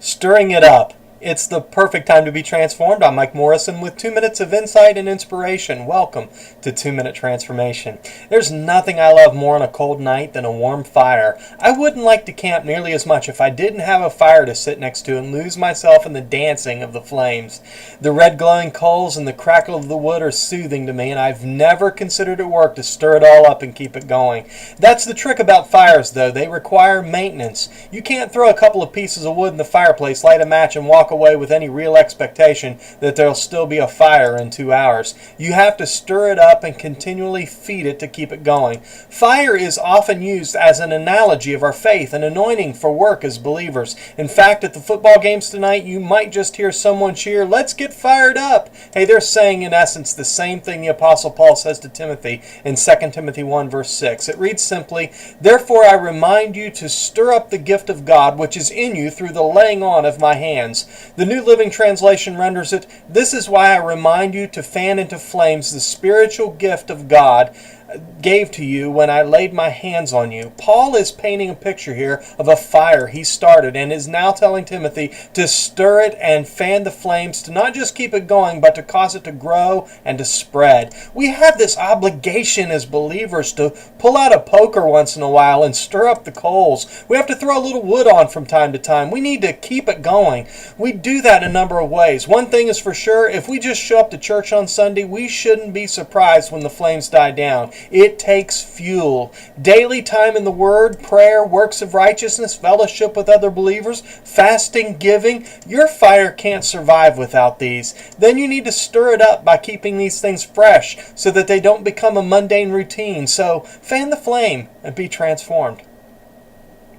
Stirring it up. It's the perfect time to be transformed. I'm Mike Morrison with 2 minutes of insight and inspiration. Welcome to 2 Minute Transformation. There's nothing I love more on a cold night than a warm fire. I wouldn't like to camp nearly as much if I didn't have a fire to sit next to and lose myself in the dancing of the flames. The red glowing coals and the crackle of the wood are soothing to me, and I've never considered it work to stir it all up and keep it going. That's the trick about fires, though. They require maintenance. You can't throw a couple of pieces of wood in the fireplace, light a match, and walk away with any real expectation that there'll still be a fire in 2 hours. You have to stir it up and continually feed it to keep it going. Fire is often used as an analogy of our faith, an anointing for work as believers. In fact, at the football games tonight, you might just hear someone cheer, "Let's get fired up." Hey, they're saying in essence the same thing the Apostle Paul says to Timothy in 2 Timothy 1 verse 6. It reads simply, "Therefore I remind you to stir up the gift of God which is in you through the laying on of my hands." The New Living Translation renders it, "This is why I remind you to fan into flames the spiritual gift of God gave to you when I laid my hands on you." Paul is painting a picture here of a fire he started and is now telling Timothy to stir it and fan the flames, to not just keep it going, but to cause it to grow and to spread. We have this obligation as believers to pull out a poker once in a while and stir up the coals. We have to throw a little wood on from time to time. We need to keep it going. We do that in a number of ways. One thing is for sure, if we just show up to church on Sunday, we shouldn't be surprised when the flames die down. It takes fuel. Daily time in the Word, prayer, works of righteousness, fellowship with other believers, fasting, giving. Your fire can't survive without these. Then you need to stir it up by keeping these things fresh so that they don't become a mundane routine. So fan the flame and be transformed.